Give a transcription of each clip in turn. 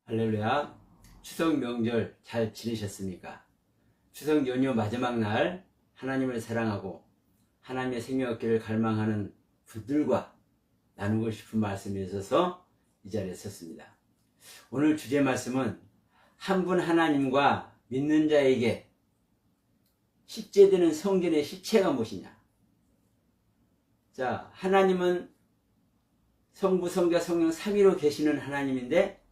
할렐루야. 추석 명절 잘 지내셨습니까? 추석 연휴 마지막 날 하나님을 사랑하고 하나님의 생명 얻기를 갈망하는 분들과 나누고 싶은 말씀이 있어서 이 자리에 섰습니다. 오늘 주제 말씀은 한 분 하나님과 믿는 자에게 실제되는 성전의 실체가 무엇이냐. 자, 하나님은 성부, 성자, 성령 삼위로 계시는 하나님인데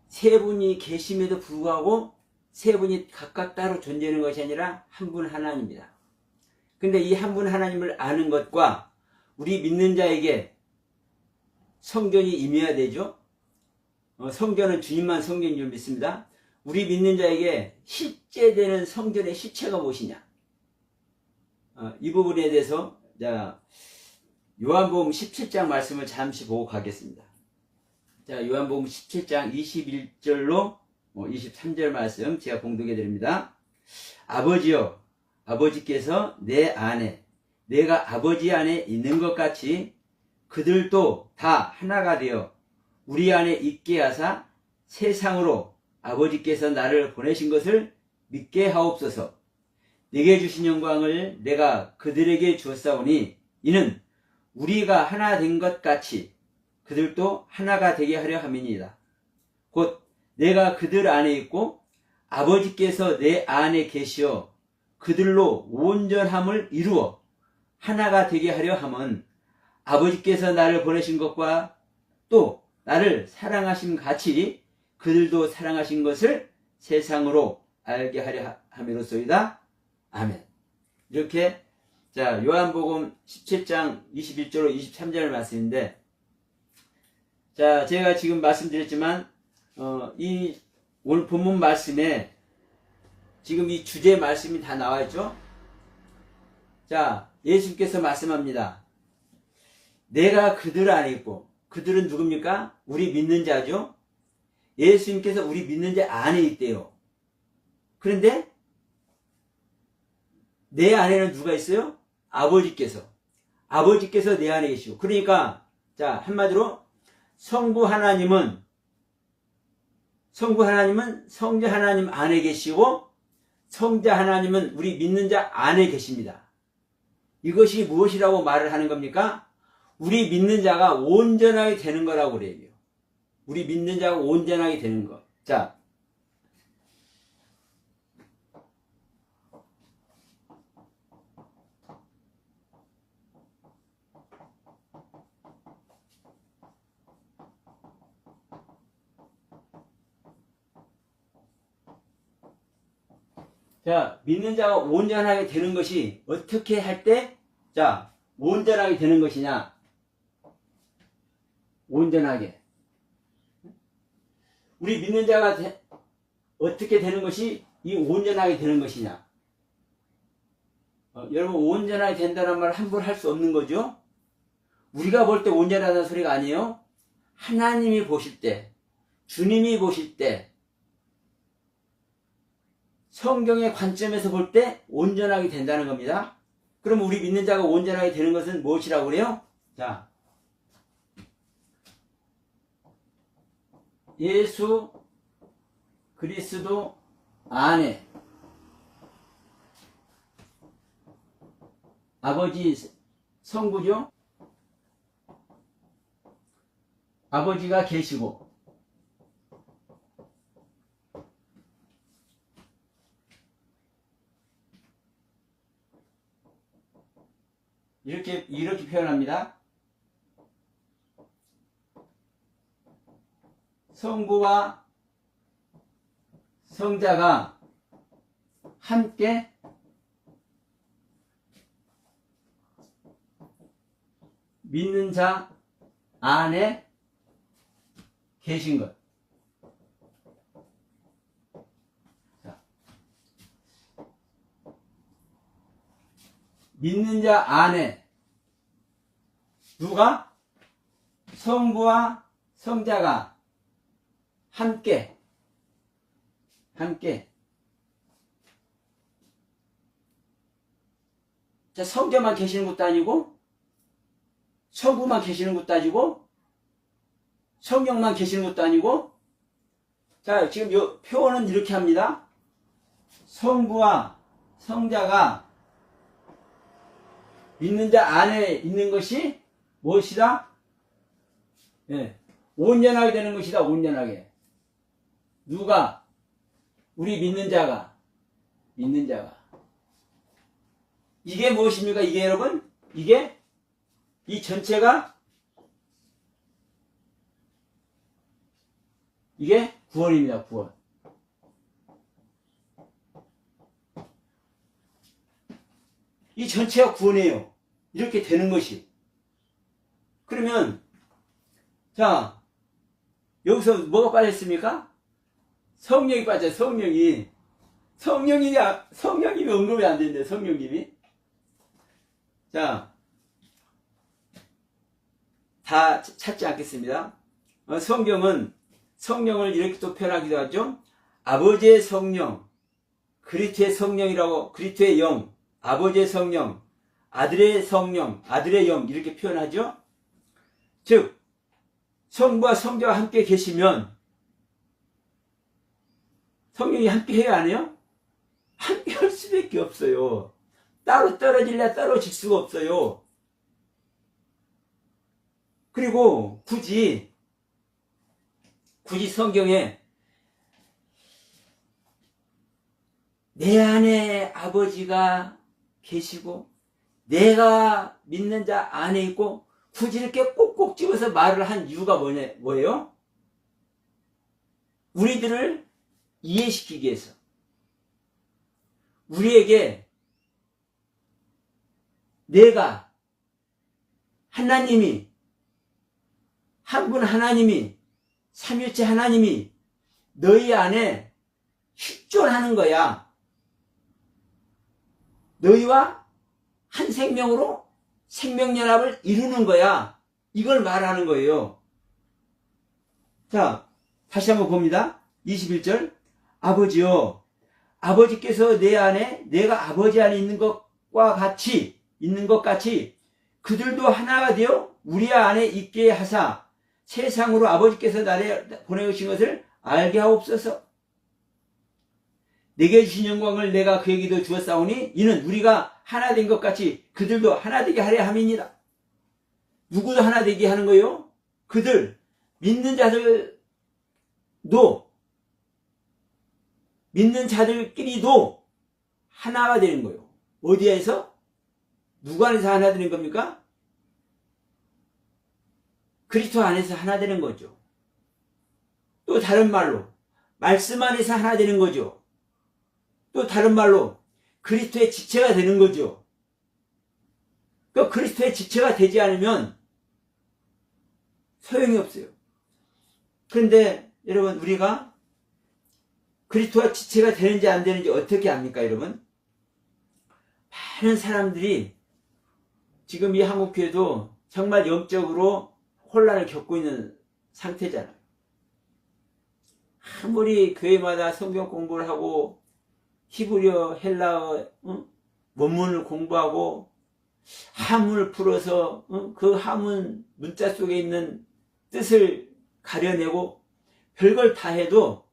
세 분이 계심에도 불구하고 세 분이 각각 따로 존재하는 것이 아니라 한 분 하나님입니다. 근데 이 한 분 하나님을 아는 것과 우리 믿는 자에게 성전이 임해야 되죠. 성전은 주님만 성전인 줄 믿습니다. 우리 믿는 자에게 실제되는 성전의 실체가 무엇이냐. 이 부분에 대해서 요한복음 17장 말씀을 잠시 보고 가겠습니다. 자, 요한복음 17장 21절로 23절 말씀 제가 봉독해 드립니다. 아버지여, 아버지께서 내 안에 내가 아버지 안에 있는 것 같이 그들도 다 하나가 되어 우리 안에 있게 하사 세상으로 아버지께서 나를 보내신 것을 믿게 하옵소서. 내게 주신 영광을 내가 그들에게 주었사오니 이는 우리가 하나 된 것 같이 그들도 하나가 되게 하려 함이니이다. 곧 내가 그들 안에 있고 아버지께서 내 안에 계시어 그들로 온전함을 이루어 하나가 되게 하려 함은 아버지께서 나를 보내신 것과 또 나를 사랑하신 같이 그들도 사랑하신 것을 세상으로 알게 하려 함이로소이다. 아멘. 이렇게 요한복음 17장 21절로 23절 말씀인데, 자, 제가 지금 말씀드렸지만 이 오늘 본문 말씀에 지금 이 주제 말씀이 다 나와 있죠. 자, 예수님께서 말씀합니다. 내가 그들 안에 있고, 그들은 누굽니까? 우리 믿는 자죠. 예수님께서 우리 믿는 자 안에 있대요. 그런데 내 안에는 누가 있어요? 아버지께서 내 안에 계시고, 그러니까 자, 한마디로 성부 하나님은 성자 하나님 안에 계시고 성자 하나님은 우리 믿는 자 안에 계십니다. 이것이 무엇이라고 말을 하는 겁니까? 우리 믿는 자가 온전하게 되는 거라고 그래요. 우리 믿는 자가 온전하게 되는 것. 자, 믿는 자가 온전하게 되는 것이 어떻게 할 때, 온전하게 되는 것이냐? 온전하게. 우리 믿는 자가 어떻게 되는 것이 이 온전하게 되는 것이냐? 여러분, 온전하게 된다는 말 함부로 할 수 없는 거죠? 우리가 볼 때 온전하다는 소리가 아니에요. 하나님이 보실 때, 주님이 보실 때, 성경의 관점에서 볼 때 온전하게 된다는 겁니다. 그럼 우리 믿는 자가 온전하게 되는 것은 무엇이라고 그래요? 자, 예수 그리스도 안에 아버지 성부죠? 아버지가 계시고 이렇게 표현합니다. 성부와 성자가 함께 믿는 자 안에 계신 것. 믿는 자 안에 누가? 성부와 성자가 함께 성자만 계시는 것도 아니고 성부만 계시는 것도 아니고 성령만 계시는 것도 아니고, 자, 지금 요 표현은 이렇게 합니다. 성부와 성자가 믿는 자 안에 있는 것이 무엇이다? 예, 온전하게 되는 것이다. 온전하게. 누가? 우리 믿는 자가. 이게 무엇입니까? 이게 여러분? 이 전체가 이게 구원입니다. 구원. 이 전체가 구원이에요. 이렇게 되는 것이. 그러면 자, 여기서 뭐가 빠졌습니까? 성령이 빠져요. 성령이 언급이 안 되는데, 성령님이. 자, 다 찾지 않겠습니다. 성경은 성령을 이렇게 또 표현하기도 하죠. 아버지의 성령, 그리스도의 성령이라고, 그리스도의 영, 아버지의 성령, 아들의 성령, 아들의 영, 이렇게 표현하죠. 즉, 성부와 성자가 함께 계시면 성령이 함께 해야 안 해요? 함께 할 수밖에 없어요. 따로 떨어질래 떨어질 수가 없어요. 그리고 굳이 성경에 내 안에 아버지가 계시고 내가 믿는 자 안에 있고 굳이 이렇게 꼭꼭 집어서 말을 한 이유가 뭐예요? 우리들을 이해시키기 위해서. 우리에게 내가 하나님이 한 분 하나님이 삼위일체 하나님이 너희 안에 식존하는 거야. 너희와 한 생명으로 생명연합을 이루는 거야. 이걸 말하는 거예요. 자, 다시 한번 봅니다. 21절. 아버지요, 아버지께서 내 안에 내가 아버지 안에 있는 것과 같이 그들도 하나가 되어 우리 안에 있게 하사 세상으로 아버지께서 나를 보내오신 것을 알게 하옵소서. 내게 주신 영광을 내가 그에게도 주었사오니 이는 우리가 하나 된 것 같이 그들도 하나 되게 하려 함이니라. 누구도 하나 되게 하는 거예요? 그들, 믿는 자들끼리도 하나가 되는 거예요. 어디에서? 누구 안에서 하나 되는 겁니까? 그리스도 안에서 하나 되는 거죠. 또 다른 말로 말씀 안에서 하나 되는 거죠. 또 다른 말로 그리스도의 지체가 되는 거죠. 그 그리스도의 지체가 되지 않으면 소용이 없어요. 그런데 여러분, 우리가 그리스도와 지체가 되는지 안 되는지 어떻게 압니까, 여러분? 많은 사람들이 지금 이 한국교회도 정말 영적으로 혼란을 겪고 있는 상태잖아요. 아무리 교회마다 성경 공부를 하고 히브리어, 헬라어 원문을 공부하고 한문을 풀어서 그 한문 문자 속에 있는 뜻을 가려내고 별걸 다 해도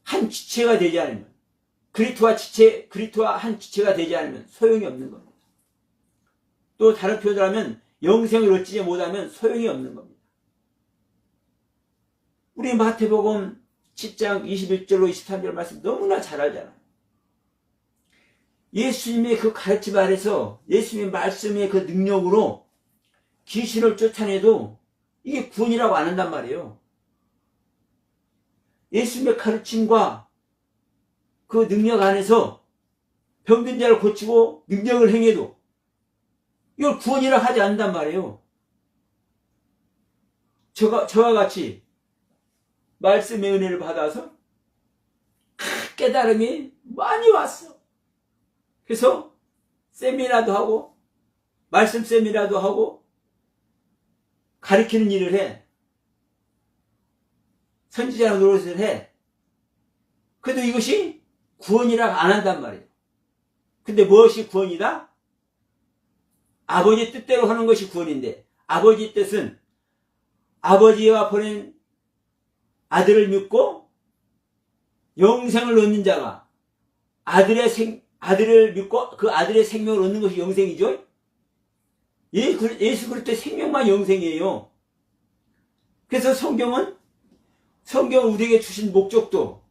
한 지체가 되지 않으면, 그리스도와 한 지체가 되지 않으면 소용이 없는 겁니다. 또 다른 표현을 하면 영생을 얻지 못하면 소용이 없는 겁니다. 우리 마태복음 10장 21절로 23절 말씀 너무나 잘 알잖아요. 예수님의 그 가르침 아래서 예수님의 말씀의 그 능력으로 귀신을 쫓아내도 이게 구원이라고 안 한단 말이에요. 예수님의 가르침과 그 능력 안에서 병든 자를 고치고 능력을 행해도 이걸 구원이라고 하지 않는단 말이에요. 저와 같이 말씀의 은혜를 받아서 깨달음이 많이 왔어. 그래서 세미나도 하고 말씀 세미나도 하고 가르치는 일을 해. 선지자 노릇을 해. 그래도 이것이 구원이라고 안 한단 말이에요. 근데 무엇이 구원이다? 아버지 뜻대로 하는 것이 구원인데, 아버지 뜻은 아버지와 보낸 아들을 믿고 영생을 얻는 자가 아들을 믿고 그 아들의 생명을 얻는 것이 영생이죠. 예수 그리스도의 생명만 영생이에요. 그래서 성경은 우리에게 주신 목적도,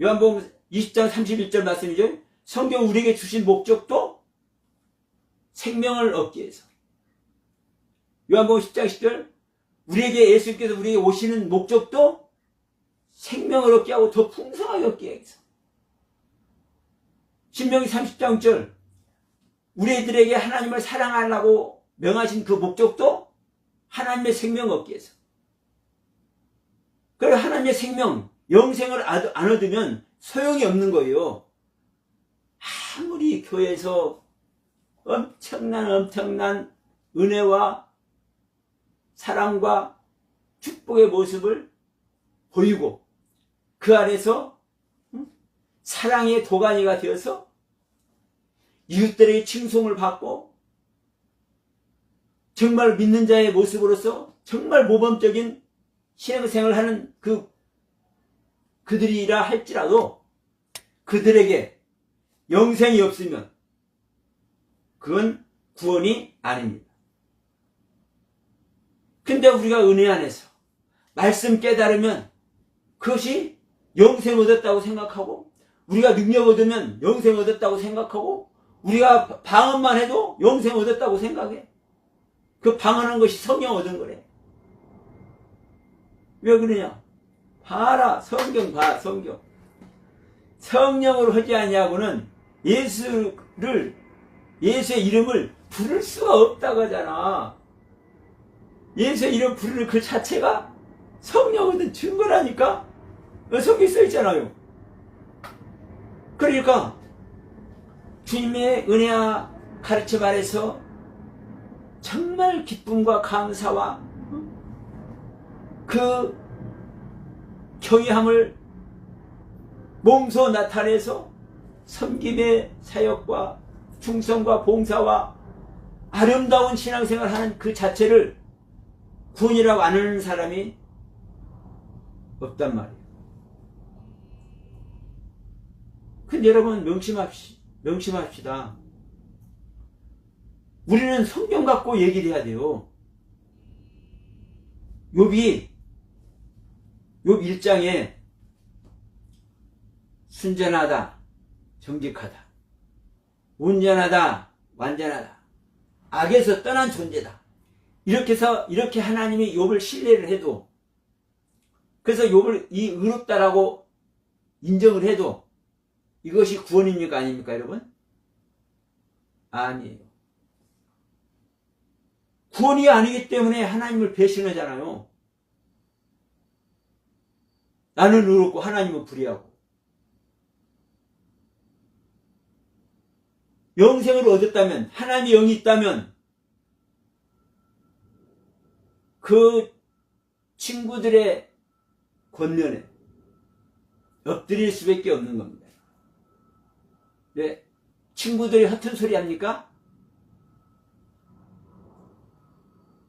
요한복음 20장 31절 말씀이죠. 성경 우리에게 주신 목적도 생명을 얻기 위해서. 요한복음 10장 10절, 우리에게 예수님께서 우리에게 오시는 목적도 생명을 얻게 하고 더 풍성하게 얻게 위해서. 신명기 30장 6절, 우리들에게 하나님을 사랑하려고 명하신 그 목적도 하나님의 생명을 얻기 위해서. 그리고 하나님의 생명, 영생을 안 얻으면 소용이 없는 거예요. 아무리 교회에서 엄청난 은혜와 사랑과 축복의 모습을 보이고 그 안에서 사랑의 도가니가 되어서 이웃들에게 칭송을 받고 정말 믿는 자의 모습으로서 정말 모범적인 신앙생활을 하는 그들이라 할지라도 그들에게 영생이 없으면 그건 구원이 아닙니다. 근데 우리가 은혜 안에서 말씀 깨달으면 그것이 영생 얻었다고 생각하고, 우리가 능력 얻으면 영생 얻었다고 생각하고, 우리가 방언만 해도 영생 얻었다고 생각해. 그 방언한 것이 성령 얻은 거래. 왜 그러냐? 봐라, 성경 봐, 성경. 성령으로 하지 아니하고는 예수의 이름을 부를 수가 없다고 하잖아. 예수의 이름 부르는 그 자체가 성령 얻은 증거라니까? 성경에 써 있잖아요. 그러니까 주님의 은혜와 가르침 아래서 정말 기쁨과 감사와 그 경외함을 몸소 나타내서 섬김의 사역과 충성과 봉사와 아름다운 신앙생활을 하는 그 자체를 구원이라고 안 하는 사람이 없단 말이에요. 근데 여러분 명심합시다. 우리는 성경 갖고 얘기를 해야 돼요. 욥 1장에 순전하다, 정직하다, 온전하다, 완전하다, 악에서 떠난 존재다. 이렇게 하나님이 욥을 신뢰를 해도, 그래서 욥을 이 의롭다라고 인정을 해도 이것이 구원입니까? 아닙니까, 여러분? 아니에요. 구원이 아니기 때문에 하나님을 배신하잖아요. 나는 의롭고 하나님은 불의하고. 영생을 얻었다면, 하나님의 영이 있다면 그 친구들의 권면에 엎드릴 수밖에 없는 겁니다. 네, 친구들이 허튼 소리 합니까?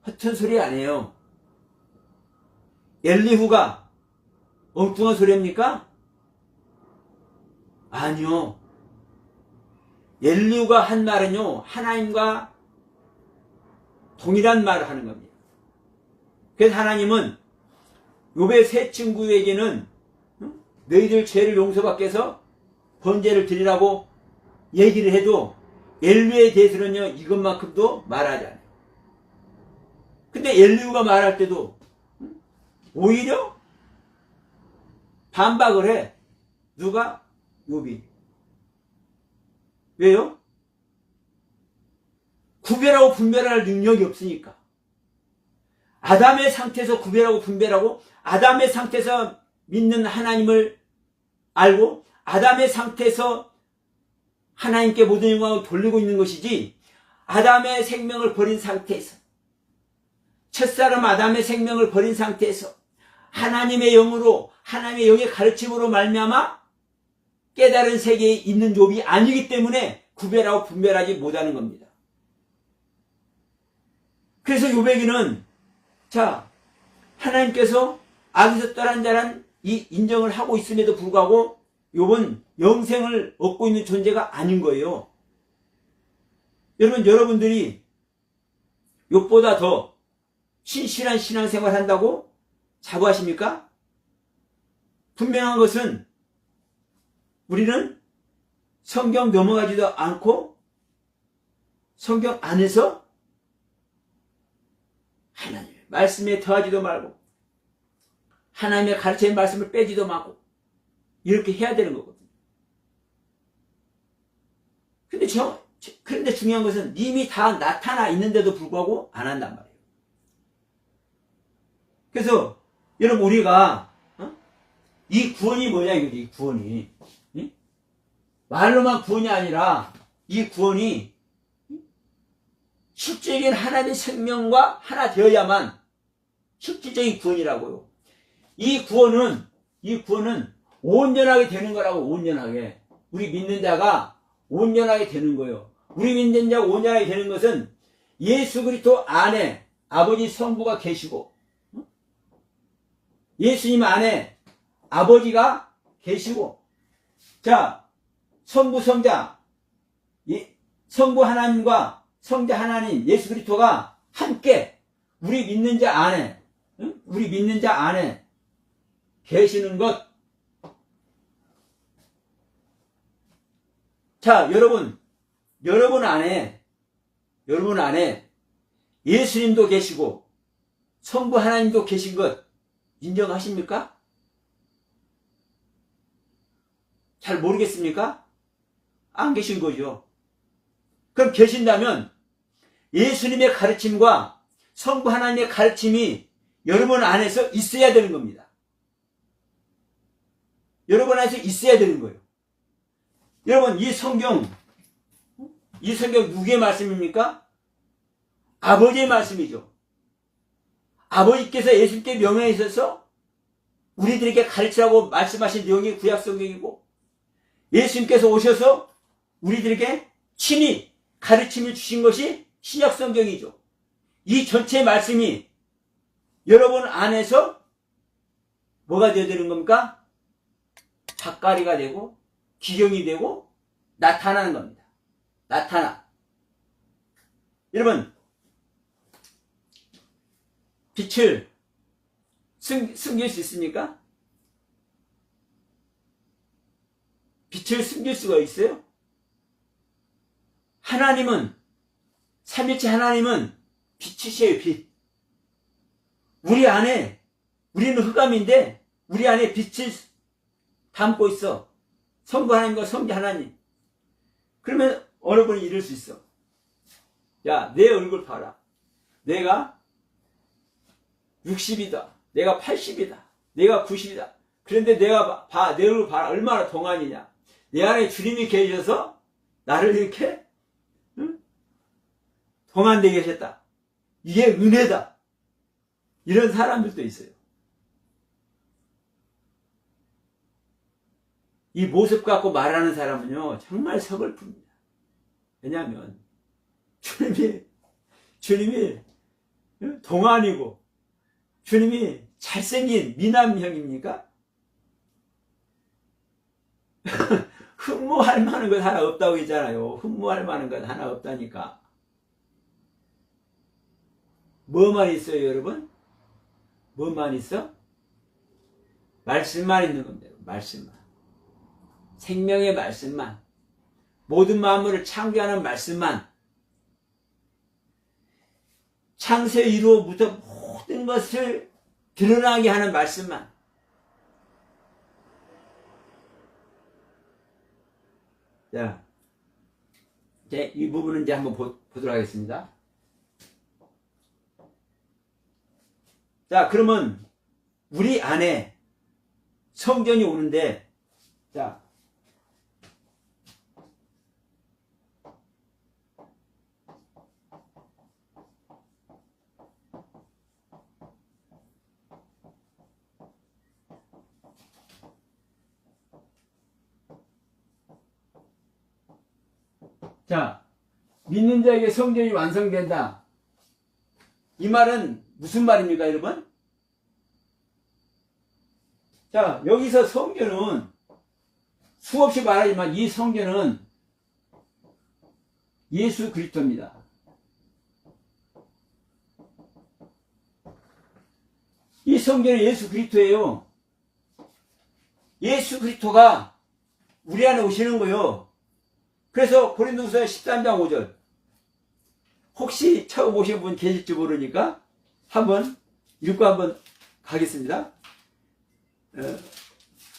허튼 소리 아니에요. 엘리후가 엉뚱한 소리 합니까? 아니요. 엘리후가 한 말은요, 하나님과 동일한 말을 하는 겁니다. 그래서 하나님은 욥의 세 친구에게는 너희들 죄를 용서받기 위해서 번제를 드리라고 얘기를 해도 엘리후에 대해서는요, 이것만큼도 말하지 않아요. 근데 엘리후가 말할 때도 오히려 반박을 해. 누가? 욥이. 왜요? 구별하고 분별할 능력이 없으니까. 아담의 상태에서 구별하고 분별하고, 아담의 상태에서 믿는 하나님을 알고, 아담의 상태에서 하나님께 모든 영광을 돌리고 있는 것이지, 아담의 생명을 버린 상태에서, 첫사람 아담의 생명을 버린 상태에서 하나님의 영으로, 하나님의 영의 가르침으로 말미암아 깨달은 세계에 있는 욥이 아니기 때문에 구별하고 분별하지 못하는 겁니다. 그래서 욥에게는, 자, 하나님께서 악에서 떠난 자란 이 인정을 하고 있음에도 불구하고 욥은 영생을 얻고 있는 존재가 아닌 거예요. 여러분들이 욥보다 더 신실한 신앙생활 한다고 자부하십니까? 분명한 것은 우리는 성경 넘어가지도 않고 성경 안에서 하나님의 말씀에 더하지도 말고 하나님의 가르치는 말씀을 빼지도 말고 이렇게 해야 되는 거거든요. 그런데 중요한 것은 이미 다 나타나 있는데도 불구하고 안 한단 말이에요. 그래서 여러분 우리가 이 구원이 뭐냐 이거지. 이 구원이 말로만 구원이 아니라 이 구원이 실질적인 하나님의 생명과 하나 되어야만 실질적인 구원이라고요. 이 구원은 온전하게 되는 거라고. 온전하게 우리 믿는 자가 온전하게 되는 거예요. 우리 믿는 자가 온전하게 되는 것은 예수 그리스도 안에 아버지 성부가 계시고 예수님 안에 아버지가 계시고 자 성부 성자 성부 하나님과 성자 하나님 예수 그리스도가 함께 우리 믿는 자 안에 계시는 것. 자 여러분 안에 예수님도 계시고 성부 하나님도 계신 것 인정하십니까? 잘 모르겠습니까? 안 계신 거죠. 그럼 계신다면 예수님의 가르침과 성부 하나님의 가르침이 여러분 안에서 있어야 되는 겁니다. 여러분 안에서 있어야 되는 거예요. 여러분 이 성경 누구의 말씀입니까? 아버지의 말씀이죠. 아버지께서 예수님께 명령하셔서 우리들에게 가르치라고 말씀하신 내용이 구약성경이고 예수님께서 오셔서 우리들에게 친히 가르침을 주신 것이 신약성경이죠. 이 전체 말씀이 여러분 안에서 뭐가 되어야 되는 겁니까? 작가리가 되고 기경이 되고 나타나는 겁니다. 나타나. 여러분 빛을 숨길 수 있습니까? 빛을 숨길 수가 있어요? 하나님은 삼위일체 하나님은 빛이세요. 빛. 우리 안에 우리는 흑암인데 우리 안에 빛을 담고 있어. 성부 하나님과 성자 하나님. 그러면 어느 분이 이럴 수 있어. 야, 내 얼굴 봐라. 내가 60이다. 내가 80이다. 내가 90이다. 그런데 내가 내 얼굴 봐라. 얼마나 동안이냐. 내 안에 주님이 계셔서 나를 이렇게 동안되게 하셨다. 이게 은혜다. 이런 사람들도 있어요. 이 모습 갖고 말하는 사람은요 정말 서글픕니다. 왜냐하면 주님이 동안이고 주님이 잘생긴 미남형입니까? 흠모할 만한 것 하나 없다고 했잖아요. 흠모할 만한 것 하나 없다니까. 뭐만 있어요, 여러분? 뭐만 있어? 말씀만 있는 겁니다. 말씀만. 생명의 말씀만. 모든 만물을 창조하는 말씀만. 창세 이후부터 모든 것을 드러나게 하는 말씀만. 자, 이제 이 부분은 이제 한번 보도록 하겠습니다. 자, 그러면 우리 안에 성전이 오는데, 자, 믿는 자에게 성전이 완성된다. 이 말은 무슨 말입니까, 여러분? 자, 여기서 성전은 수없이 말하지만 이 성전은 예수 그리스도입니다. 이 성전은 예수 그리스도예요. 예수 그리스도가 우리 안에 오시는 거요. 그래서 고린도후서 13장 5절. 혹시 처음 오신 분 계실지 모르니까 한번 읽고 한번 가겠습니다.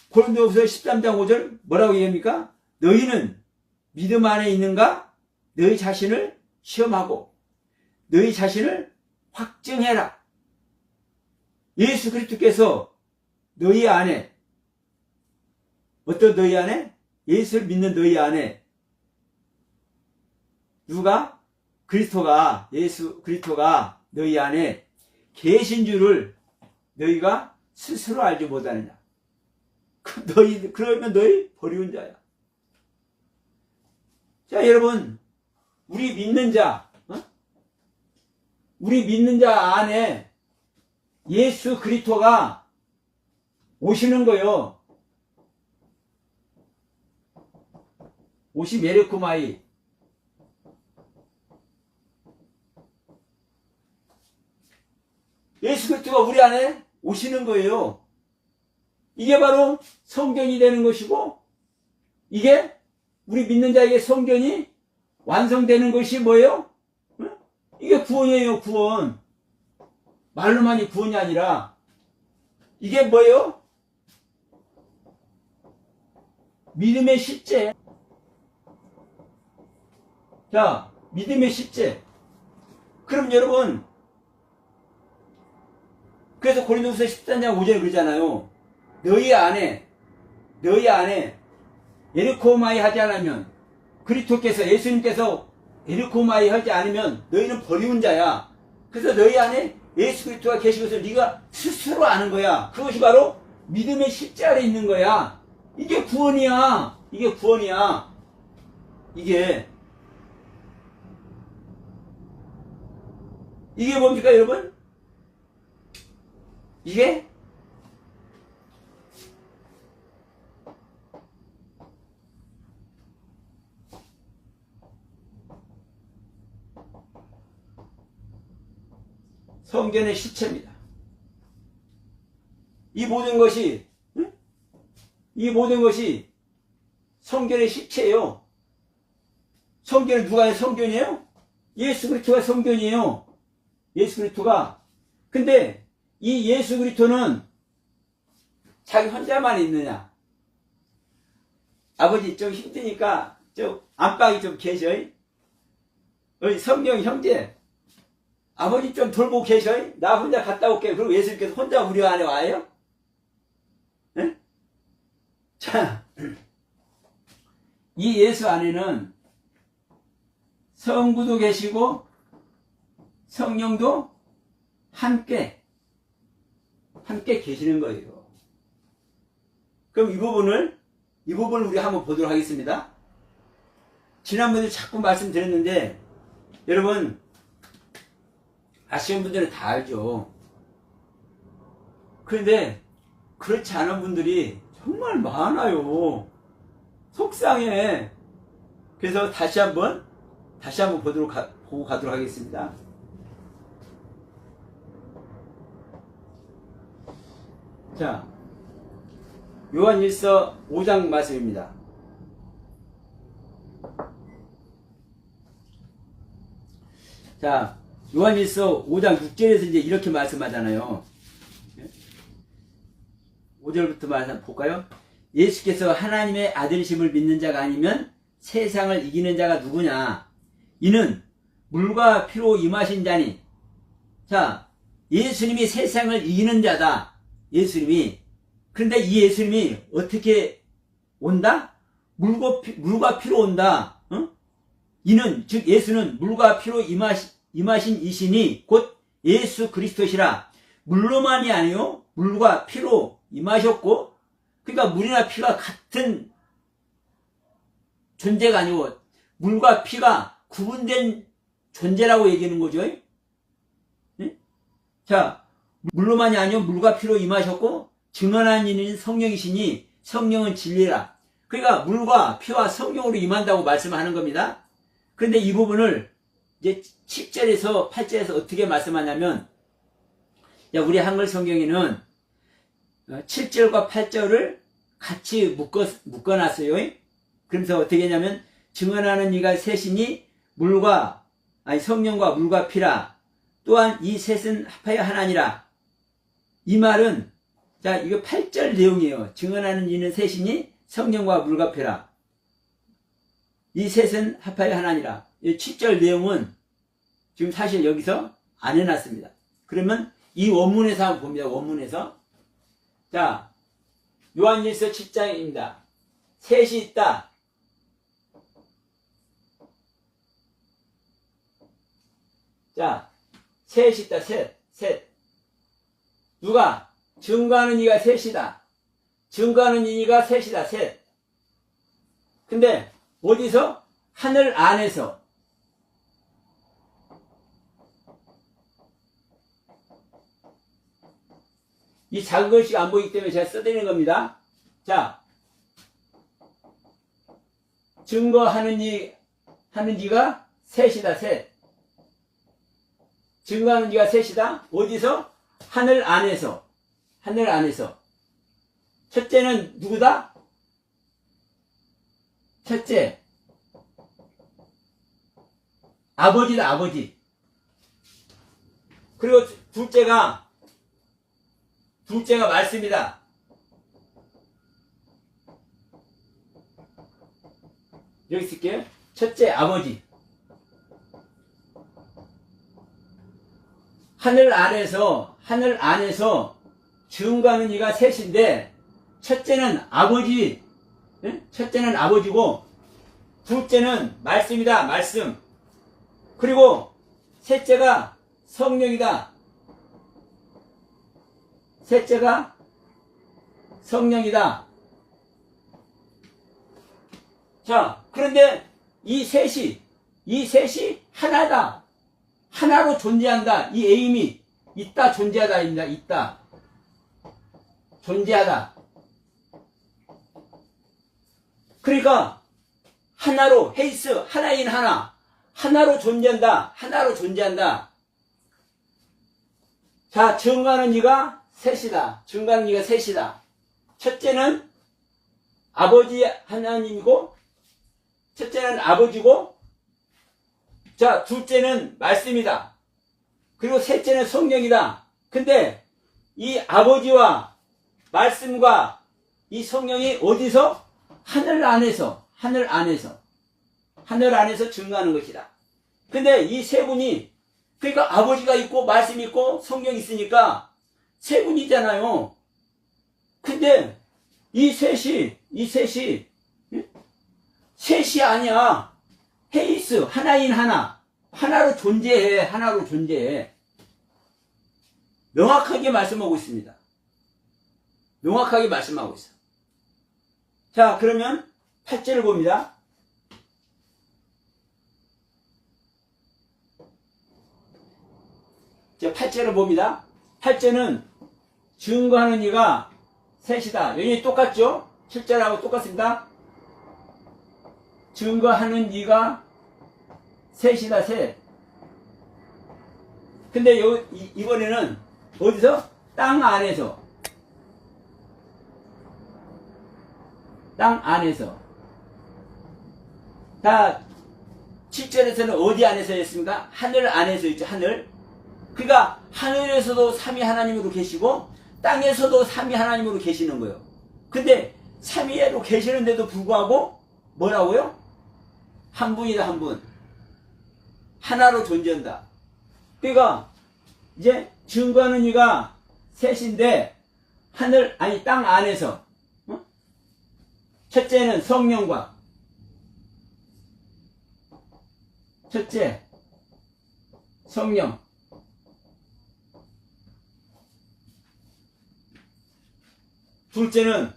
고린도후서 13장 5절 뭐라고 얘기합니까? 너희는 믿음 안에 있는가? 너희 자신을 시험하고 너희 자신을 확증해라. 예수 그리스도께서 너희 안에, 어떤 너희 안에? 예수를 믿는 너희 안에 누가? 그리스도가, 예수 그리스도가 너희 안에 계신 줄을 너희가 스스로 알지 못하느냐. 그러면 너희 버리운 자야. 자, 여러분, 우리 믿는 자 안에 예수 그리스도가 오시는 거요. 오시 메르쿠마이. 예수 그리스도가 우리 안에 오시는 거예요. 이게 바로 성전이 되는 것이고, 이게 우리 믿는 자에게 성전이 완성되는 것이 뭐예요? 이게 구원이에요, 구원. 말로만이 구원이 아니라 이게 뭐예요? 믿음의 실제. 자, 믿음의 실제. 그럼 여러분, 그래서 고린도후서 13장 5절에 그러잖아요. 너희 안에 에르코마이 하지 않으면, 그리스도께서, 예수님께서 에르코마이 하지 않으면 너희는 버리운 자야. 그래서 너희 안에 예수 그리스도가 계신 것을 네가 스스로 아는 거야. 그것이 바로 믿음의 실제 안에 있는 거야. 이게 구원이야. 이게 구원이야. 이게 뭡니까, 여러분? 이게 성전의 실체입니다. 이 모든 것이 성전의 실체예요. 성전은 누가 성전이에요? 예수 그리스도가 성전이에요. 예수 그리스도가. 근데 이 예수 그리스도는 자기 혼자만 있느냐? 아버지 좀 힘드니까 좀 안방에 좀 계셔. 성령 형제, 아버지 좀 돌보고 계셔. 나 혼자 갔다 올게. 그리고 예수님께서 혼자 우리 안에 와요? 네? 자, 이 예수 안에는 성부도 계시고 성령도 함께 계시는 거예요. 그럼 이 부분을 우리 한번 보도록 하겠습니다. 지난번에 자꾸 말씀드렸는데, 여러분, 아시는 분들은 다 알죠. 그런데, 그렇지 않은 분들이 정말 많아요. 속상해. 그래서 다시 한번 보고 가도록 하겠습니다. 자, 요한일서 5장 말씀입니다. 자, 요한일서 5장 6절에서 이제 이렇게 말씀하잖아요. 5절부터 말씀 볼까요? 예수께서 하나님의 아들이심을 믿는 자가 아니면 세상을 이기는 자가 누구냐? 이는 물과 피로 임하신 자니. 자, 예수님이 세상을 이기는 자다. 예수님이. 그런데 이 예수님이 어떻게 온다? 물과 피로 온다. 이는, 즉 예수는 물과 피로 임하신 이신이 곧 예수 그리스도시라. 물로만이 아니요, 물과 피로 임하셨고, 그러니까 물이나 피가 같은 존재가 아니고 물과 피가 구분된 존재라고 얘기하는 거죠. 네? 자, 물로만이 아니요, 물과 피로 임하셨고, 증언한 이는 성령이시니 성령은 진리라. 그러니까 물과 피와 성령으로 임한다고 말씀하는 겁니다. 그런데 이 부분을 이제 7절에서 8절에서 어떻게 말씀하냐면, 우리 한글 성경에는 7절과 8절을 같이 묶어놨어요. 그러면서 어떻게 했냐면, 증언하는 이가 셋이니 성령과 물과 피라. 또한 이 셋은 합하여 하나니라. 이 말은, 이거 8절 내용이에요. 증언하는 이는 셋이니 성령과 물과 피라. 이 셋은 합하여 하나니라. 이 7절 내용은 지금 사실 여기서 안 해놨습니다. 그러면 이 원문에서 한번 봅니다. 원문에서. 요한일서 7장입니다. 셋이 있다. 셋이 있다. 셋. 누가? 증거하는 이가 셋이다. 증거하는 이가 셋이다. 셋. 근데 어디서? 하늘 안에서. 이 작은 글씨가 안 보이기 때문에 제가 써드리는 겁니다. 증거하는 이가 셋이다. 셋. 증거하는 이가 셋이다. 어디서? 하늘 안에서. 하늘 안에서. 첫째는 누구다? 첫째. 아버지다. 아버지. 그리고 둘째가 말씀이다. 여기 쓸게요. 첫째 아버지. 하늘 안에서 증거하는 이가 셋인데, 첫째는 아버지, 첫째는 아버지고, 둘째는 말씀이다. 말씀. 그리고 셋째가 성령이다. 셋째가 성령이다. 그런데 이 셋이 하나다. 하나로 존재한다. 이 에임이 있다, 존재하다입니다. 있다. 존재하다. 그러니까 하나로, 헤이스, 하나인 하나. 하나로 존재한다. 하나로 존재한다. 증거하는 이가 셋이다. 증거하는 이가 셋이다. 첫째는 아버지 하나님이고, 첫째는 아버지고, 둘째는 말씀이다. 그리고 셋째는 성령이다. 근데 이 아버지와 말씀과 이 성령이 어디서? 하늘 안에서 증거하는 것이다. 근데 이 세 분이, 그러니까 아버지가 있고 말씀이 있고 성령이 있으니까 세 분이잖아요. 근데 이 셋이 아니야. 헤이스, 하나인 하나. 하나로 존재해. 명확하게 말씀하고 있습니다. 명확하게 말씀하고 있어. 그러면 8절을 봅니다. 자, 8절을 봅니다. 8절은 증거하는 이가 셋이다. 여기 똑같죠? 7절하고 똑같습니다. 증거하는 이가 셋이다. 셋. 근데 이번에는 어디서? 땅 안에서. 다 7절에서는 어디 안에서 했습니까? 하늘 안에서 있죠. 하늘. 그러니까 하늘에서도 삼위 하나님으로 계시고 땅에서도 삼위 하나님으로 계시는 거예요. 근데 삼위로 계시는데도 불구하고 뭐라고요? 한 분이다. 한 분. 하나로 존재한다. 그러니까 이제 증거하는 이가 셋인데 땅 안에서 첫째는 성령과, 첫째 성령, 둘째는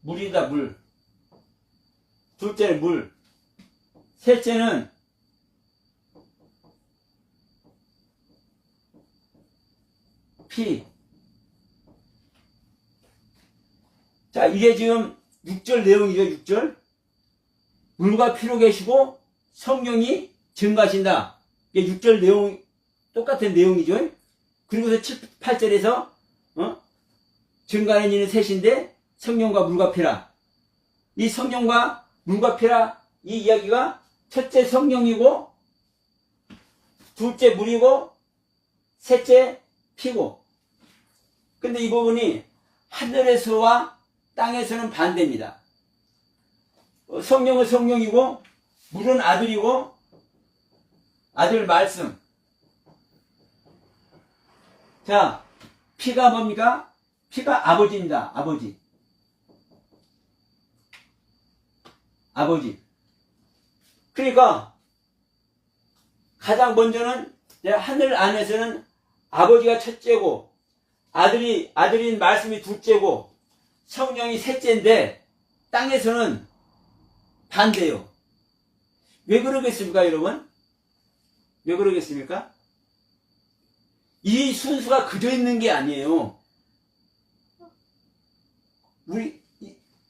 물이다. 물. 둘째는 물. 셋째는 피. 자, 이게 지금 6절 내용이죠, 6절. 물과 피로 계시고 성령이 증가하신다. 이게 6절 내용, 똑같은 내용이죠. 그리고서 7, 8절에서, 증가하는 이는 셋인데 성령과 물과 피라. 이 성령과 물과 피라, 이 이야기가 첫째 성령이고, 둘째 물이고, 셋째 피고. 근데 이 부분이 하늘에서와 땅에서는 반대입니다. 성령은 성령이고, 물은 아들이고, 아들 말씀. 자, 피가 뭡니까? 피가 아버지입니다. 아버지. 아버지. 그러니까 가장 먼저는 하늘 안에서는 아버지가 첫째고, 아들인 말씀이 둘째고, 성령이 셋째인데 땅에서는 반대요. 왜 그러겠습니까, 여러분? 왜 그러겠습니까? 이 순수가 그저 있는 게 아니에요.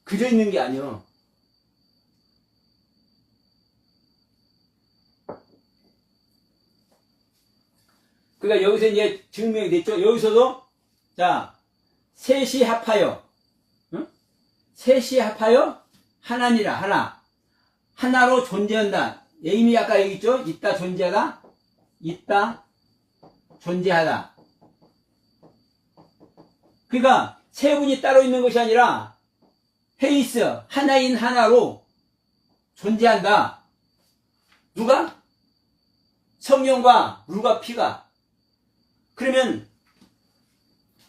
그저 있는 게 아니에요. 그러니까 여기서 이제 증명이 됐죠. 여기서도, 자, 셋이 합하여, 셋이 합하여 하나니라, 하나. 하나로 존재한다. 이미 아까 여기 있죠? 있다, 존재하다. 있다, 존재하다. 그러니까 세 분이 따로 있는 것이 아니라 헤이스, 하나인 하나로 존재한다. 누가? 성령과 물과 피가. 그러면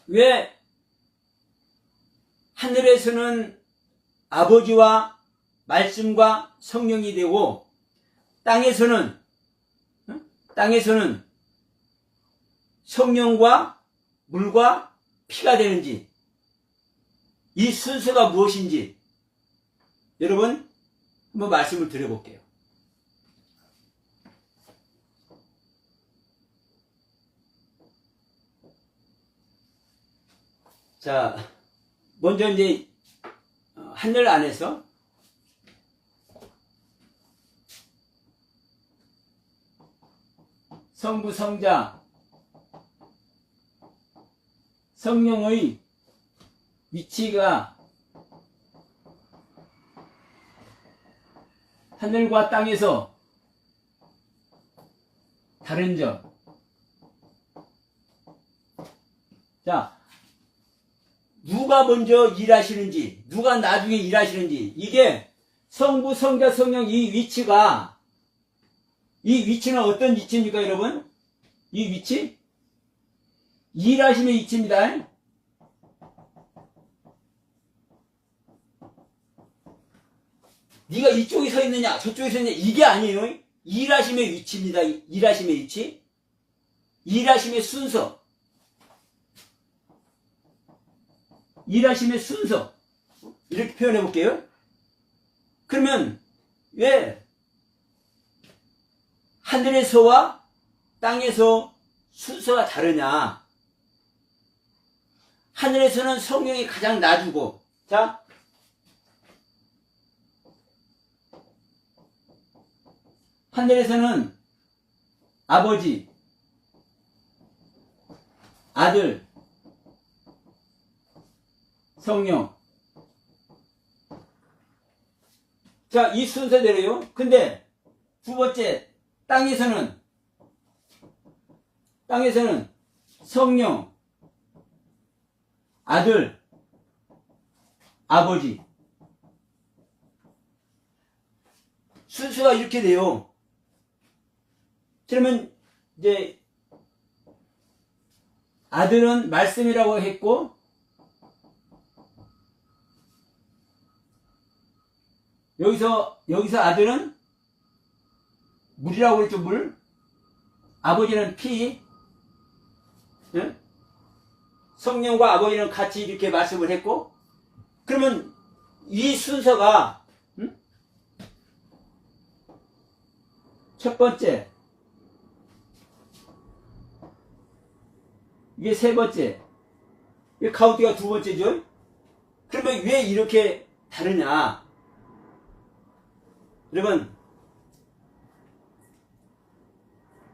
왜 하늘에서는 아버지와 말씀과 성령이 되고 땅에서는 성령과 물과 피가 되는지, 이 순서가 무엇인지 여러분 한번 말씀을 드려볼게요. 자, 먼저 이제 하늘 안에서 성부, 성자, 성령의 위치가 하늘과 땅에서 다른 점. 자, 누가 먼저 일하시는지, 누가 나중에 일하시는지, 이게 성부, 성자, 성령 이 위치가, 이 위치는 어떤 위치입니까, 여러분? 이 위치? 일하심의 위치입니다. 네가 이쪽에 서 있느냐, 저쪽에 서 있느냐, 이게 아니에요. 일하심의 위치입니다. 일하심의 위치. 일하심의 순서. 일하심의 순서. 이렇게 표현해 볼게요. 그러면 왜 하늘에서와 땅에서 순서가 다르냐? 하늘에서는 성령이 가장 낮고, 자, 하늘에서는 아버지, 아들, 성령. 자, 이 순서대로요. 근데 두 번째, 땅에서는 성령, 아들, 아버지. 순서가 이렇게 돼요. 그러면 이제 아들은 말씀이라고 했고, 여기서 아들은 물이라고 했죠, 물. 아버지는 피. 예? 성령과 아버지는 같이 이렇게 말씀을 했고, 그러면 이 순서가, 첫 번째, 이게 세 번째. 이 가우디가 두 번째죠. 그러면 왜 이렇게 다르냐? 여러분,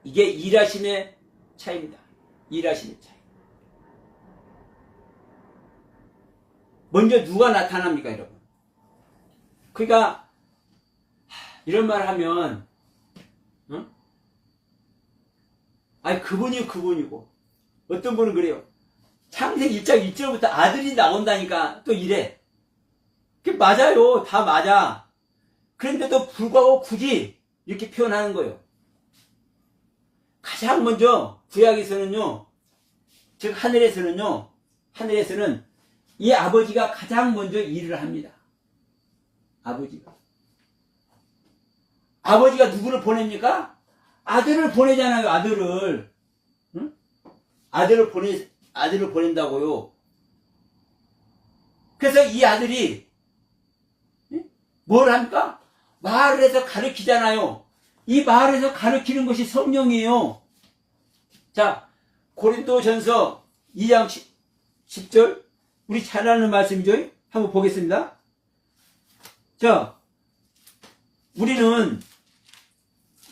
이게 일하심의 차이입니다. 일하심의 차이. 먼저 누가 나타납니까, 여러분? 그러니까 이런 말 하면, 응? 아니 그분이 그분이고, 어떤 분은 그래요. 창세기 1장 1절부터 아들이 나온다니까 또 이래. 그게 맞아요. 다 맞아. 그런데도 불구하고 굳이 이렇게 표현하는 거예요. 가장 먼저 구약에서는요, 즉 하늘에서는 이 아버지가 가장 먼저 일을 합니다. 아버지가 누구를 보냅니까? 아들을 보내잖아요. 아들을. 응? 아들을 보낸다고요. 그래서 이 아들이 뭘 합니까? 말을 해서 가르치잖아요. 이 말에서 가르치는 것이 성령이에요. 자, 고린도전서 2장 10절, 우리 잘 아는 말씀이죠? 한번 보겠습니다. 자, 우리는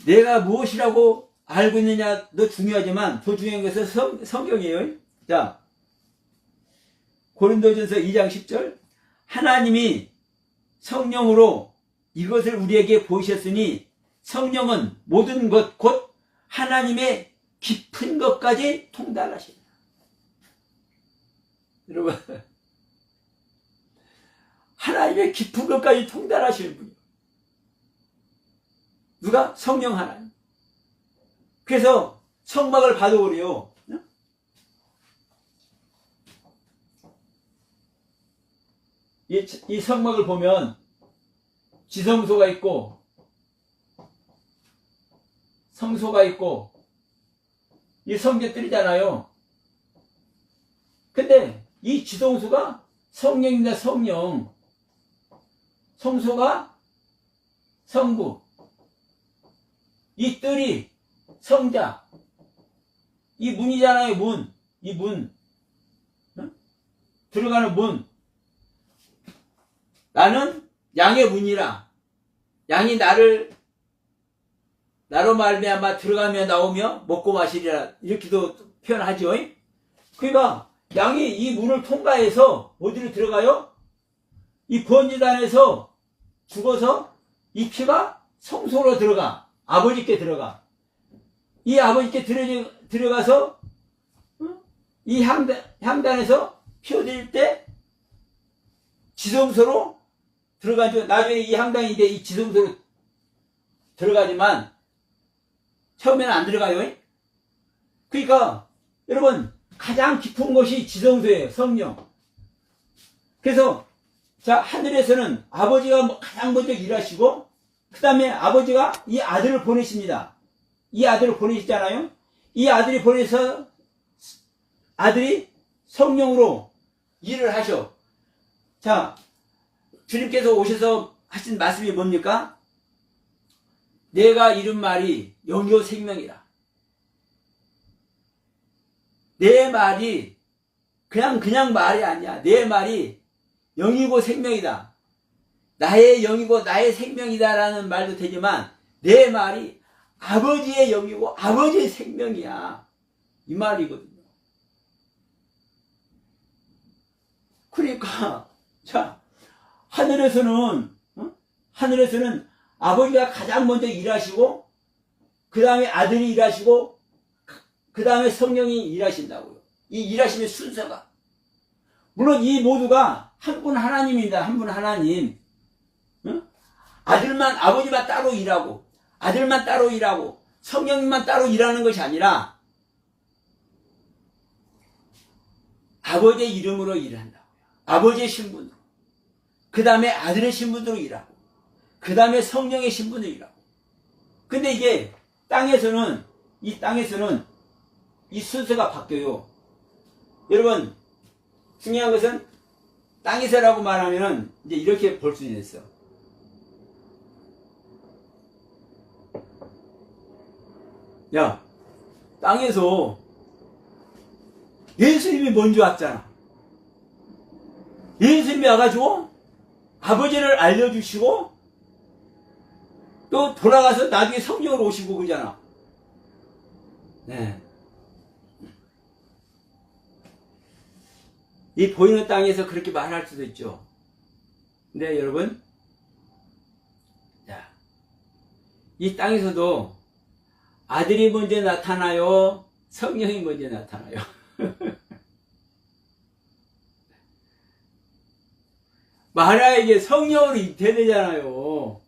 내가 무엇이라고 알고 있느냐도 중요하지만 더 중요한 것은 성경이에요. 자, 고린도전서 2장 10절, 하나님이 성령으로 이것을 우리에게 보이셨으니 성령은 모든 것 곧 하나님의 깊은 것까지 통달하신다. 여러분, 하나님의 깊은 것까지 통달하시는 분이에요. 누가? 성령 하나님. 그래서 성막을 봐도 그래요. 이 성막을 보면 지성소가 있고 성소가 있고 이 성벽들이잖아요. 근데 이 지성소가 성령입니다. 성령. 성소가 성부. 이 뜰이 성자. 이 문이잖아요. 문. 이 문. 응? 들어가는 문. 나는 양의 문이라. 양이 나로 말미암아 들어가며 나오며 먹고 마시리라. 이렇게도 표현하죠. 그러니까 양이 이 문을 통과해서 어디로 들어가요? 이 번제단에서 죽어서 이 피가 성소로 들어가. 아버지께 들어가. 이 아버지께 들어가서 이 향단에서 피 흘릴 때 지성소로 들어가죠. 나중에 이 향단이 이제 이 지성소로 들어가지만 처음에는 안 들어가요. 그러니까 여러분, 가장 깊은 것이 지성소예요. 성령. 그래서 자, 하늘에서는 아버지가 가장 먼저 일하시고 그 다음에 아버지가 이 아들을 보내십니다. 이 아들을 보내시잖아요. 이 아들이 보내서 아들이 성령으로 일을 하셔. 자, 주님께서 오셔서 하신 말씀이 뭡니까? 내가 이룬 말이 영이요 생명이라. 내 말이 그냥 말이 아니야. 내 말이 영이고 생명이다. 나의 영이고 나의 생명이다라는 말도 되지만 내 말이 아버지의 영이고 아버지의 생명이야. 이 말이거든요. 그러니까 자, 하늘에서는 아버지가 가장 먼저 일하시고 그 다음에 아들이 일하시고 그 다음에 성령이 일하신다고요. 이 일하심의 순서가. 물론 이 모두가 한 분 하나님입니다. 한 분 하나님. 아들만, 아버지만 따로 일하고 아들만 따로 일하고 성령님만 따로 일하는 것이 아니라 아버지의 이름으로 일한다고요. 아버지의 신분으로. 그 다음에 아들의 신분으로 일하고 그 다음에 성령의 신분으로 일하고. 근데 이게 땅에서는 이 순서가 바뀌어요. 여러분, 중요한 것은 땅에서라고 말하면 이제 이렇게 볼 수 있어. 야, 땅에서 예수님이 먼저 왔잖아. 예수님이 와가지고 아버지를 알려주시고 또 돌아가서 나중에 성령으로 오시고 그러잖아. 네. 이 보이는 땅에서 그렇게 말할 수도 있죠. 근데 여러분, 자, 이 땅에서도 아들이 먼저 나타나요? 성령이 먼저 나타나요? 마리아에게 성령으로 잉태되잖아요.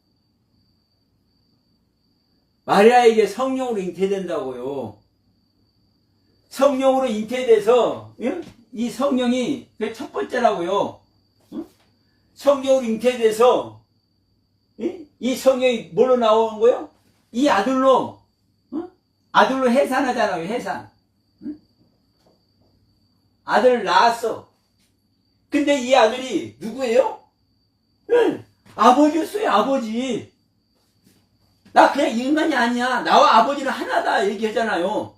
마리아에게 성령으로 잉태된다고요. 성령으로 잉태돼서, 이 성령이 첫 번째라고요. 성령으로 잉태돼서, 이 성령이 뭘로 나오는 거예요? 이 아들로, 아들로 해산하잖아요, 해산. 아들을 낳았어. 근데 이 아들이 누구예요? 아버지였어요, 아버지. 나 그냥 인간이 아니야. 나와 아버지는 하나다 얘기하잖아요.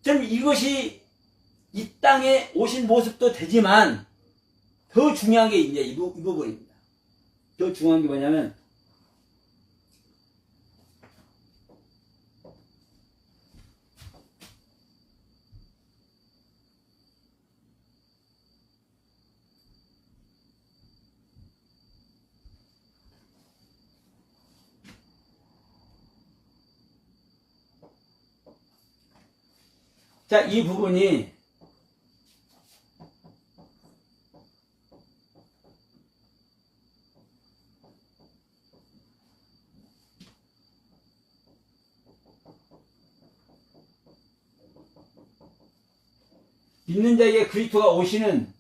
저는 이것이 이 땅에 오신 모습도 되지만 더 중요한 게 이제 이 부분입니다. 더 중요한 게 뭐냐면 자, 이 부분이 믿는 자에게 그리스도가 오시는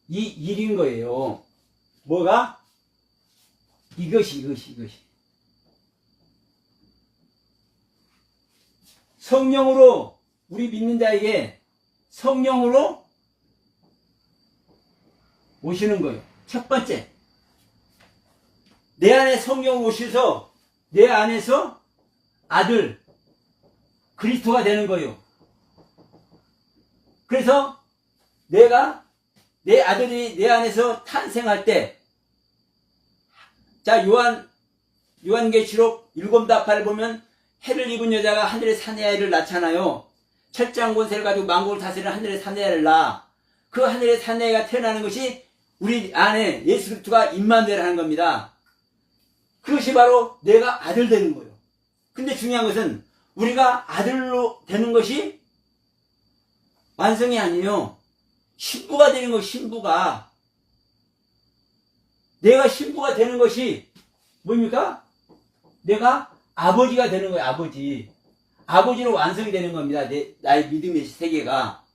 이 일인 거예요. 뭐가? 이것이. 성령으로 우리 믿는 자에게 성령으로 오시는 거예요. 첫 번째. 내 안에 성령 오셔서 내 안에서 아들 그리스도가 되는 거예요. 그래서 내가 내 아들이 내 안에서 탄생할 때, 자, 요한계시록 7답파를 보면 해를 입은 여자가 하늘의 사내아이를 낳잖아요. 철장 권세를 가지고 만국을 다스리는 하늘의 사내아이를 낳아. 그 하늘의 사내아이가 태어나는 것이 우리 안에 예수 그리스도가 임마누엘 하는 겁니다. 그것이 바로 내가 아들 되는 거예요. 근데 중요한 것은 우리가 아들로 되는 것이 완성이 아니에요. 신부가 되는 거, 신부가. 내가 신부가 되는 것이 뭡니까? 내가 아버지가 되는 거예요, 아버지. 아버지로 완성이 되는 겁니다. 나의 믿음의 세계가.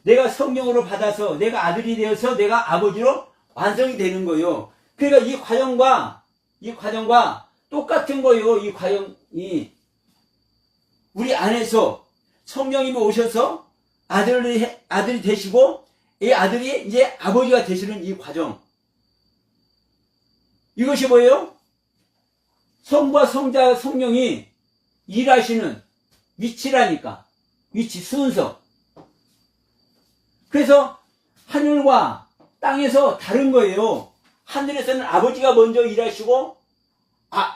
내가 성령으로 받아서 내가 아들이 되어서 내가 아버지로 완성이 되는 거예요. 그러니까 이 과정과 똑같은 거예요. 이 과정이. 우리 안에서 성령님이 오셔서 아들이 되시고 이 아들이 이제 아버지가 되시는 이 과정. 이것이 뭐예요? 성부와 성자와 성령이 일하시는 위치라니까. 위치, 순서. 그래서 하늘과 땅에서 다른 거예요. 하늘에서는 아버지가 먼저 일하시고,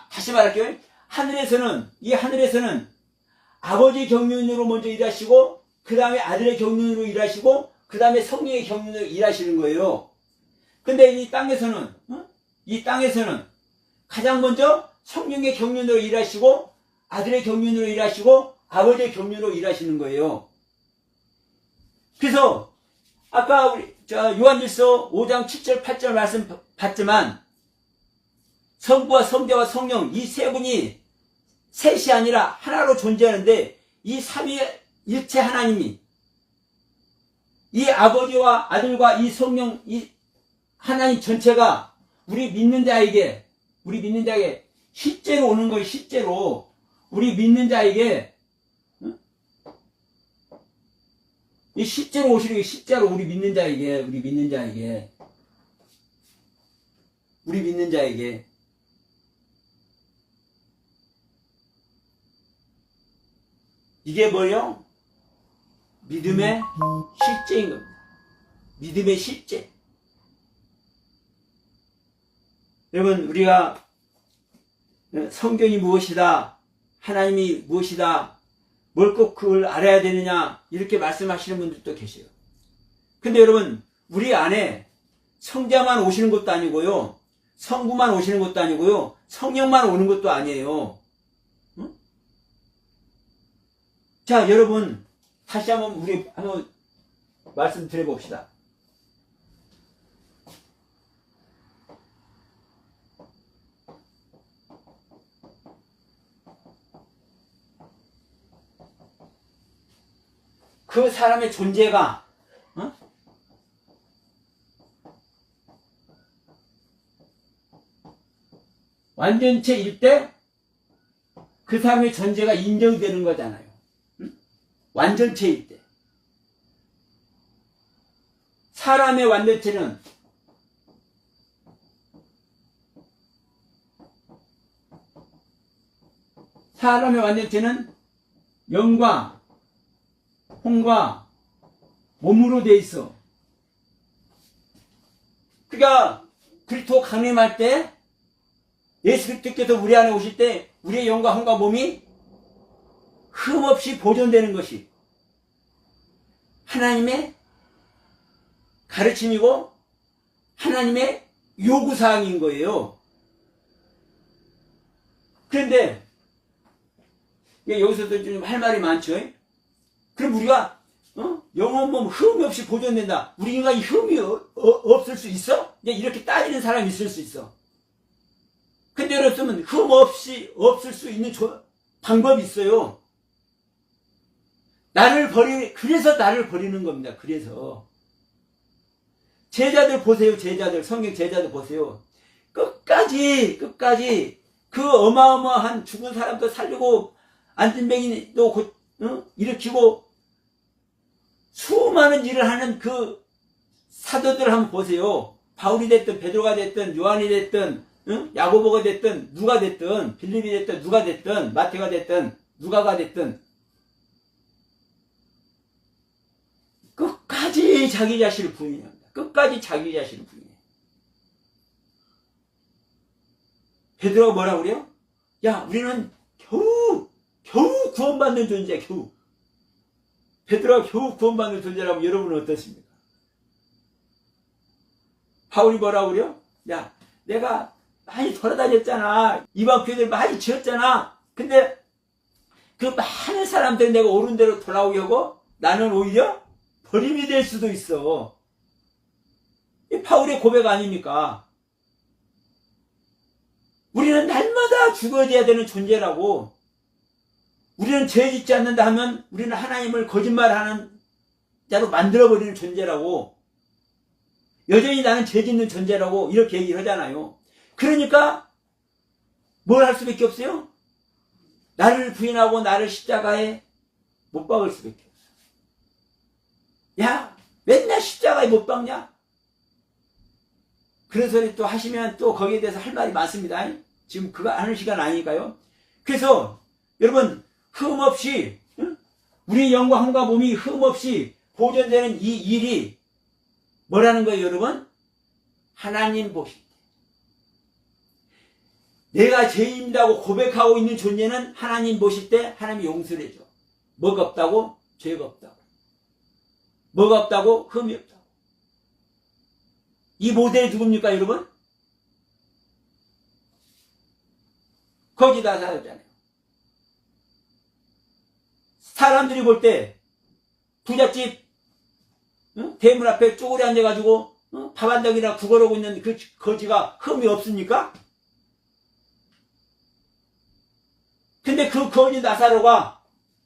다시 말할게요. 하늘에서는 아버지 경륜으로 먼저 일하시고, 그 다음에 아들의 경륜으로 일하시고, 그 다음에 성령의 경륜으로 일하시는 거예요. 근데 이 땅에서는 가장 먼저 성령의 경륜으로 일하시고, 아들의 경륜으로 일하시고, 아버지의 경륜으로 일하시는 거예요. 그래서 아까 우리 요한일서 5장 7절 8절 말씀 봤지만 성부와 성자와 성령 이 세 분이 셋이 아니라 하나로 존재하는데 이 삼위일체 하나님이 이 아버지와 아들과 이 성령 이 하나님 전체가 우리 믿는 자에게 실제로 오는 거예요. 실제로 우리 믿는 자에게 이 실제로 오시는 게 실제로 우리 믿는 자에게 이게 뭐예요? 믿음의 실제인 겁니다. 믿음의 실제. 여러분, 우리가 성경이 무엇이다, 하나님이 무엇이다, 뭘 꼭 그걸 알아야 되느냐, 이렇게 말씀하시는 분들도 계세요. 근데 여러분, 우리 안에 성자만 오시는 것도 아니고요, 성부만 오시는 것도 아니고요, 성령만 오는 것도 아니에요. 응? 자, 여러분, 다시 한번 우리 한번 말씀드려 봅시다. 그 사람의 존재가 완전체일 때 그 사람의 존재가 인정되는 거잖아요. 완전체일 때. 사람의 완전체는 영과 혼과 몸으로 돼 있어. 그러니까 그리스도 강림할 때, 예수 그리스도께서 우리 안에 오실 때 우리의 영과 혼과 몸이 흠없이 보존되는 것이 하나님의 가르침이고 하나님의 요구사항인 거예요. 그런데 여기서도 좀 할 말이 많죠. 그럼 우리가 영혼 몸 흠이 없이 보존된다. 우리 인간이 흠이 없을 수 있어? 이렇게 따지는 사람이 있을 수 있어. 근데 여러분, 흠 없이 없을 수 있는 방법이 있어요. 그래서 나를 버리는 겁니다. 그래서 제자들 보세요. 성경 제자들 보세요. 끝까지 그 어마어마한 죽은 사람도 살리고 안진뱅이도 일으키고 수많은 일을 하는 그 사도들을 한번 보세요. 바울이 됐든 베드로가 됐든 요한이 됐든 야고보가 됐든 누가 됐든 빌립이 됐든 누가 됐든 마태가 됐든 누가가 됐든 끝까지 자기 자신을 부인합니다. 끝까지 자기 자신을 부인해. 베드로가 뭐라고 그래요? 야, 우리는 겨우 구원받는 존재야. 베드로가 겨우 구원받는 존재라면 여러분은 어떻습니까? 바울이 뭐라고 그래요? 야, 내가 많이 돌아다녔잖아. 이방 교회들 많이 지었잖아. 근데 그 많은 사람들이 내가 옳은 대로 돌아오게 하고 나는 오히려 버림이 될 수도 있어. 이 바울의 고백 아닙니까? 우리는 날마다 죽어져야 되는 존재라고. 우리는 죄 짓지 않는다 하면 우리는 하나님을 거짓말하는 자로 만들어버리는 존재라고. 여전히 나는 죄 짓는 존재라고 이렇게 얘기를 하잖아요. 그러니까 뭘 할 수밖에 없어요? 나를 부인하고 나를 십자가에 못 박을 수밖에 없어요. 야, 맨날 십자가에 못 박냐? 그런 소리 또 하시면 또 거기에 대해서 할 말이 많습니다. 지금 그거 하는 시간 아니니까요. 그래서 여러분, 흠없이 우리 영과 혼과 몸이 흠없이 보존되는 이 일이 뭐라는 거예요, 여러분? 하나님 보실 때. 내가 죄인이라고 고백하고 있는 존재는 하나님 보실 때 하나님이 용서를 해줘. 뭐가 없다고? 죄가 없다고. 뭐가 없다고? 흠이 없다고. 이 모델이 누굽니까, 여러분? 거기다 살았잖아요. 사람들이 볼 때 부잣집 대문 앞에 쪼그려 앉아가지고 밥 한 덩이나 구걸하고 있는 그 거지가 흠이 없습니까? 근데 그 거지 나사로가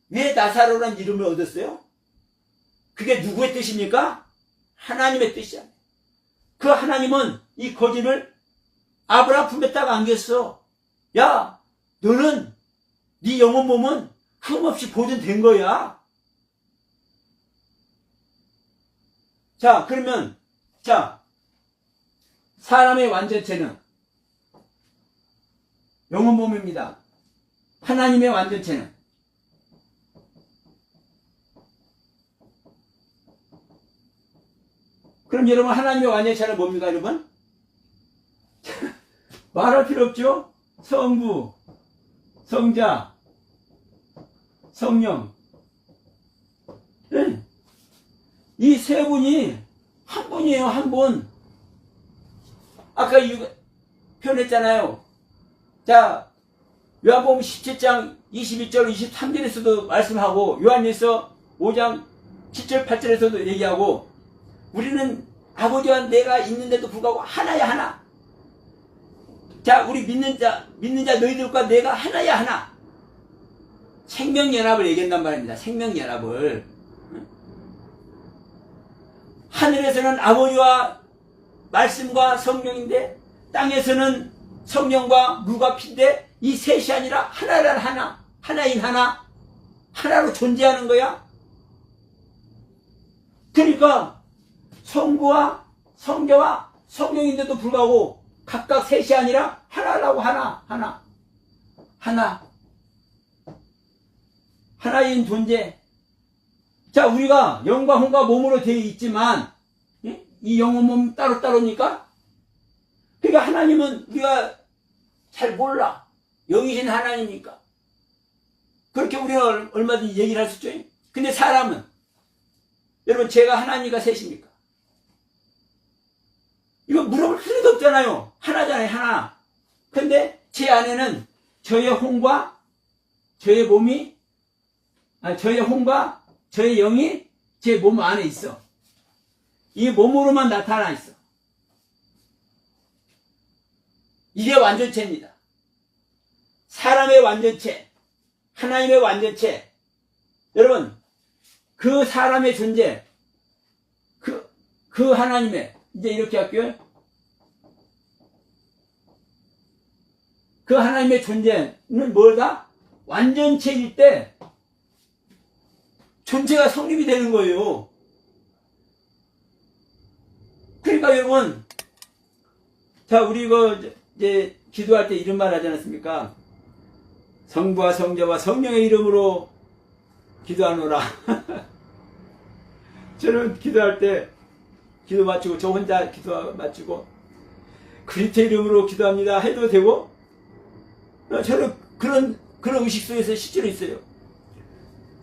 왜 나사로라는 이름을 얻었어요? 그게 누구의 뜻입니까? 하나님의 뜻이야. 그 하나님은 이 거지를 아브라함 품에다가 안겼어. 야, 너는 네 영혼 몸은 흠없이 보존된 거야. 자, 그러면 사람의 완전체는 영혼 몸입니다. 하나님의 완전체는 그럼 여러분 하나님의 완전체는 뭡니까 여러분? 말할 필요 없죠? 성부, 성자, 성령. 네. 이 세 분이 한 분이에요, 한 분. 아까 표현했잖아요. 자, 요한복음 17장 21절, 23절에서도 말씀하고, 요한일서 5장 7절, 8절에서도 얘기하고, 우리는 아버지와 내가 있는데도 불구하고 하나야, 하나. 자, 우리 믿는 자 너희들과 내가 하나야, 하나. 생명연합을 얘기한단 말입니다. 생명연합을. 하늘에서는 아버지와 말씀과 성령인데, 땅에서는 성령과 물과 피인데, 이 셋이 아니라 하나란 하나, 하나인 하나, 하나로 존재하는 거야. 그러니까 성부와 성자와 성령인데도 불구하고 각각 셋이 아니라 하나라고, 하나인 존재. 자, 우리가 영과 혼과 몸으로 되어 있지만 이 영혼 몸 따로따로니까, 그러니까 하나님은 우리가 잘 몰라. 영이신 하나님이니까 그렇게 우리가 얼마든지 얘기를 할 수 있죠. 근데 사람은, 여러분, 제가 하나님과 셋입니까? 이거 물어볼 필요도 없잖아요. 하나잖아요, 하나. 근데 제 안에는 저의 혼과 저의 몸이, 저의 혼과 저의 영이 제 몸 안에 있어. 이 몸으로만 나타나 있어. 이게 완전체입니다. 사람의 완전체, 하나님의 완전체. 여러분, 그 사람의 존재, 그 하나님의, 이제 이렇게 할게요. 그 하나님의 존재는 뭐다? 완전체일 때 존재가 성립이 되는 거예요. 그러니까 여러분, 자, 우리 이제 기도할 때 이런 말 하지 않았습니까? 성부와 성자와 성령의 이름으로 기도하노라. 저는 기도할 때 기도 마치고, 저 혼자 기도 마치고 그리스도의 이름으로 기도합니다 해도 되고, 저는 그런 의식 속에서 실제로 있어요.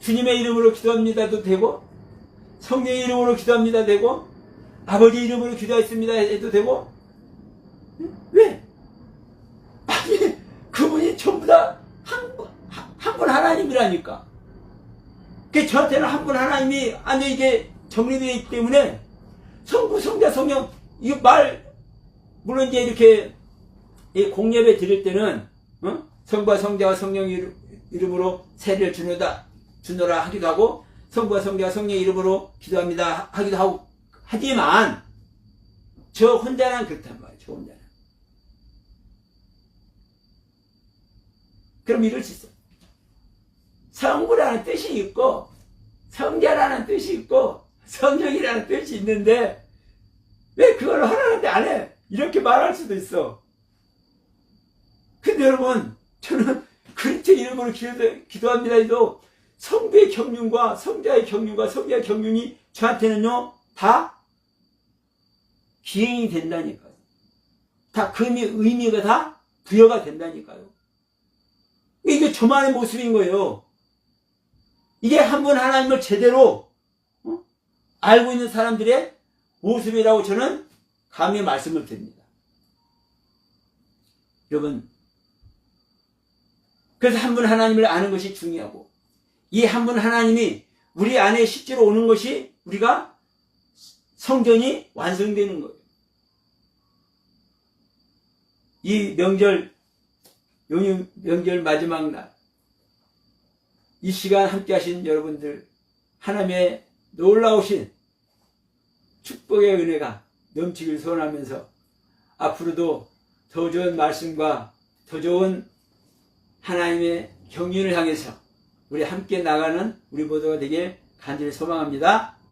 주님의 이름으로 기도합니다도 되고, 성령의 이름으로 기도합니다 되고, 아버지 이름으로 기도했습니다 해도 되고. 왜? 아니, 그분이 전부 다 한 분 하나님이라니까. 그 저한테는 한 분 하나님이 안에 이게 정리되어 있기 때문에, 성부, 성자, 성령, 이거 물론 이제 이렇게 공예배 드릴 때는, 성부와 성자와 성령의 이름으로 세례를 주노라 하기도 하고, 성부와 성자와 성령의 이름으로 기도합니다 하기도 하고, 하지만, 저 혼자는 그렇단 말이에요, 저 혼자는. 그럼 이럴 수 있어. 성부라는 뜻이 있고, 성자라는 뜻이 있고, 성령이라는 뜻이 있는데, 왜 그걸 하라는데 안 해? 이렇게 말할 수도 있어. 근데 여러분, 저는 그리스도 이름으로 기도합니다 해도, 성부의 경륜과 성자의 경륜과 성자의 경륜이 저한테는요, 다 기행이 된다니까요. 다 그 의미가 다 부여가 된다니까요. 이게 저만의 모습인 거예요. 이게 한 분 하나님을 제대로 알고 있는 사람들의 모습이라고 저는 감히 말씀을 드립니다. 여러분, 그래서 한 분 하나님을 아는 것이 중요하고, 이 한 분 하나님이 우리 안에 실제로 오는 것이 우리가 성전이 완성되는 거예요. 이 명절 마지막 날, 이 시간 함께 하신 여러분들, 하나님의 놀라우신 축복의 은혜가 넘치길 소원하면서, 앞으로도 더 좋은 말씀과 더 좋은 하나님의 경륜을 향해서 우리 함께 나가는 우리 모두가 되길 간절히 소망합니다.